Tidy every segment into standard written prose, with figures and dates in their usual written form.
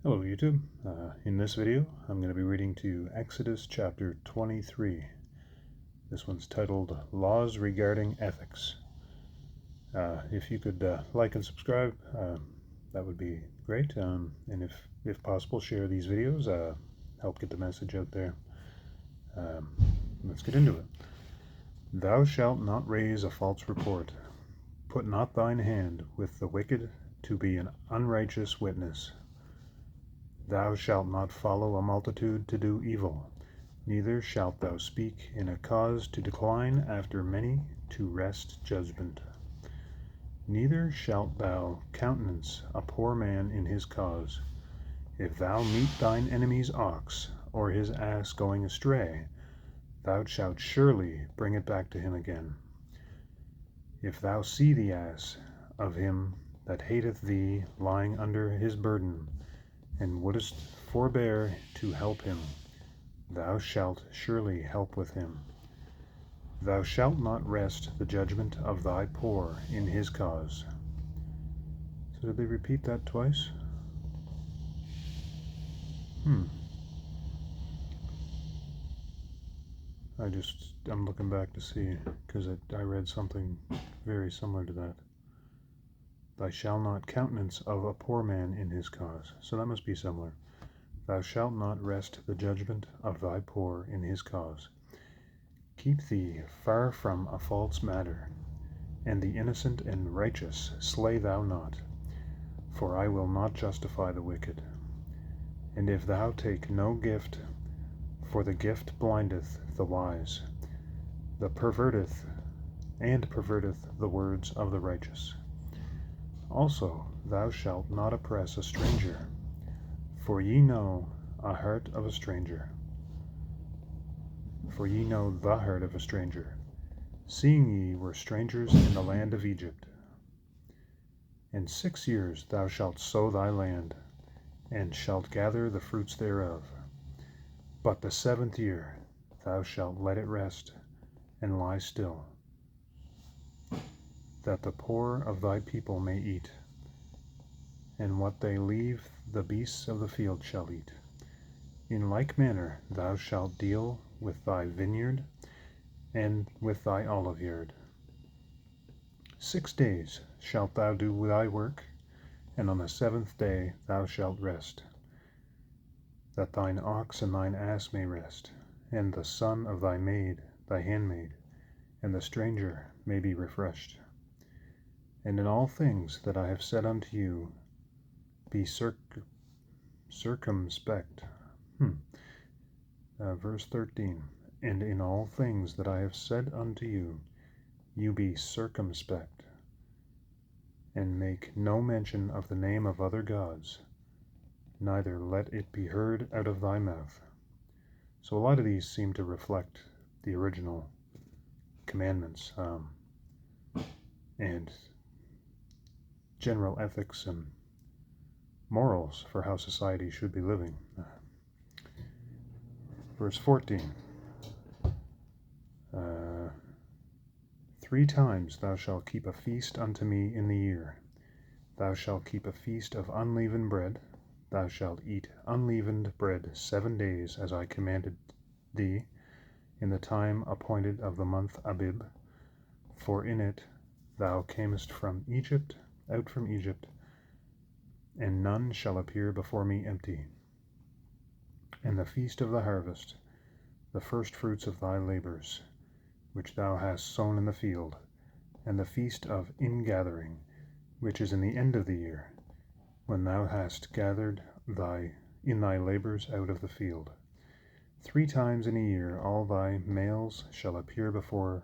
Hello YouTube. In this video I'm going to be reading to Exodus chapter 23. This one's titled Laws Regarding Ethics. If you could like and subscribe, that would be great, and if possible, share these videos, help get the message out there. Let's get into it. Thou shalt not raise a false report. Put not thine hand with the wicked to be an unrighteous witness. Thou shalt not follow a multitude to do evil, neither shalt thou speak in a cause to decline after many to wrest judgment. Neither shalt thou countenance a poor man in his cause. If thou meet thine enemy's ox, or his ass going astray, thou shalt surely bring it back to him again. If thou see the ass of him that hateth thee lying under his burden, and wouldest forbear to help him, thou shalt surely help with him. Thou shalt not wrest the judgment of thy poor in his cause. So did they repeat that twice? I'm looking back to see, because I read something very similar to that. Thou shalt not countenance of a poor man in his cause. So that must be similar. Thou shalt not wrest the judgment of thy poor in his cause. Keep thee far from a false matter, and the innocent and righteous slay thou not, for I will not justify the wicked. And if thou take no gift, for the gift blindeth the wise, the perverteth the words of the righteous. Also thou shalt not oppress a stranger, for ye know a heart of a stranger. For ye know the heart of a stranger, seeing ye were strangers in the land of Egypt. In 6 years thou shalt sow thy land, and shalt gather the fruits thereof. But the 7th year thou shalt let it rest, and lie still, that the poor of thy people may eat, and what they leave the beasts of the field shall eat. In like manner thou shalt deal with thy vineyard and with thy oliveyard. 6 days shalt thou do thy work, and on the 7th day thou shalt rest, that thine ox and thine ass may rest, and the son of thy maid, thy handmaid, and the stranger may be refreshed. And in all things that I have said unto you, be circumspect. Verse 13. And in all things that I have said unto you, you be circumspect, and make no mention of the name of other gods, neither let it be heard out of thy mouth. So a lot of these seem to reflect the original commandments and general ethics and morals for how society should be living. Verse 14. 3 times thou shalt keep a feast unto me in the year. Thou shalt keep a feast of unleavened bread. Thou shalt eat unleavened bread 7 days, as I commanded thee, in the time appointed of the month Abib. For in it thou camest from Egypt, out from Egypt, and none shall appear before me empty. And the feast of the harvest, the first fruits of thy labors, which thou hast sown in the field, and the feast of ingathering, which is in the end of the year, when thou hast gathered in thy labors out of the field. 3 times in a year all thy males shall appear before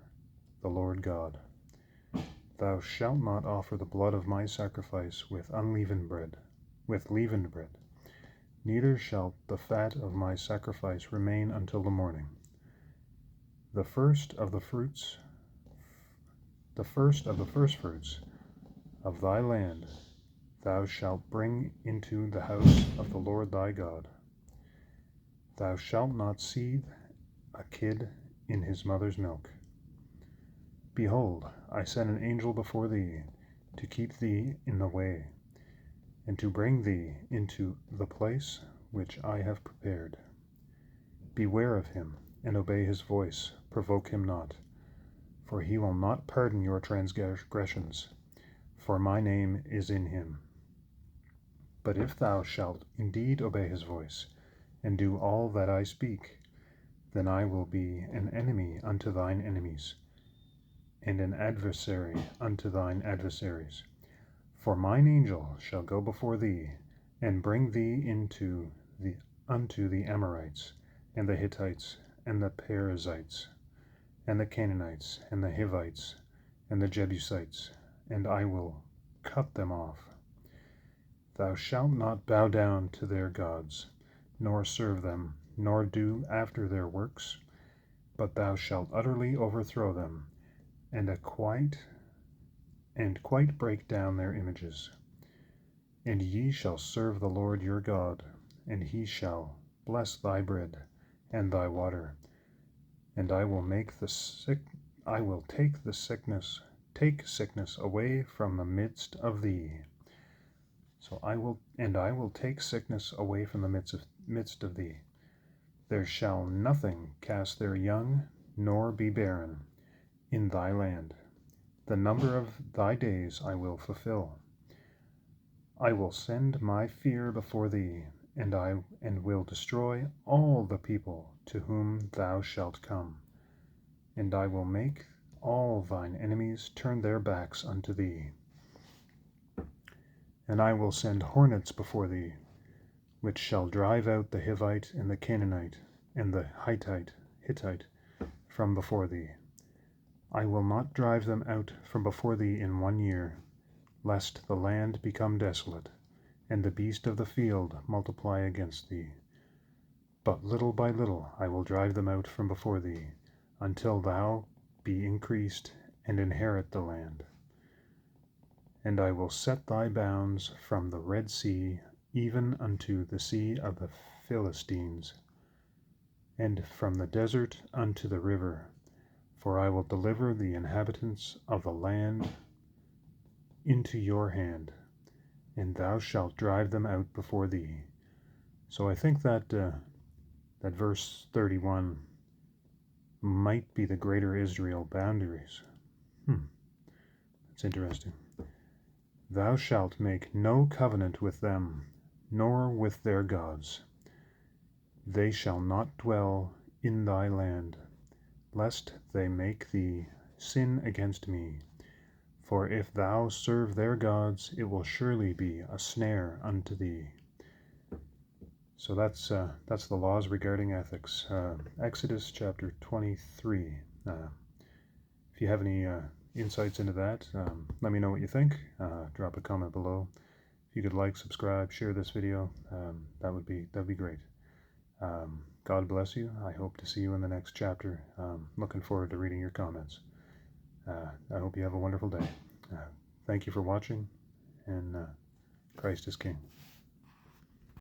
the Lord God. Thou shalt not offer the blood of my sacrifice with leavened bread, neither shall the fat of my sacrifice remain until the morning. The first of the first fruits of thy land thou shalt bring into the house of the Lord thy God. Thou shalt not seethe a kid in his mother's milk. Behold, I send an angel before thee, to keep thee in the way, and to bring thee into the place which I have prepared. Beware of him, and obey his voice, provoke him not, for he will not pardon your transgressions, for my name is in him. But if thou shalt indeed obey his voice, and do all that I speak, then I will be an enemy unto thine enemies, and an adversary unto thine adversaries. For mine angel shall go before thee, and bring thee unto the Amorites, and the Hittites, and the Perizzites, and the Canaanites, and the Hivites, and the Jebusites, and I will cut them off. Thou shalt not bow down to their gods, nor serve them, nor do after their works, but thou shalt utterly overthrow them, and quite break down their images. And ye shall serve the Lord your God, and he shall bless thy bread and thy water, and I will take sickness away from the midst of thee. I will take sickness away from the midst of thee. There shall nothing cast their young, nor be barren in thy land. The number of thy days I will fulfill. I will send my fear before thee, and will destroy all the people to whom thou shalt come. And I will make all thine enemies turn their backs unto thee. And I will send hornets before thee, which shall drive out the Hivite and the Canaanite and the Hittite from before thee. I will not drive them out from before thee in 1 year, lest the land become desolate, and the beast of the field multiply against thee. But little by little I will drive them out from before thee, until thou be increased and inherit the land. And I will set thy bounds from the Red Sea even unto the sea of the Philistines, and from the desert unto the river, for I will deliver the inhabitants of the land into your hand, and thou shalt drive them out before thee. So I think that verse 31 might be the greater Israel boundaries. That's interesting. Thou shalt make no covenant with them, nor with their gods. They shall not dwell in thy land, lest they make thee sin against me. For if thou serve their gods, it will surely be a snare unto thee. So that's the laws regarding ethics. Exodus chapter 23. If you have any insights into that, let me know what you think. Drop a comment below. If you could like, subscribe, share this video, that'd be great. God bless you. I hope to see you in the next chapter. Looking forward to reading your comments. I hope you have a wonderful day. Thank you for watching, and Christ is King.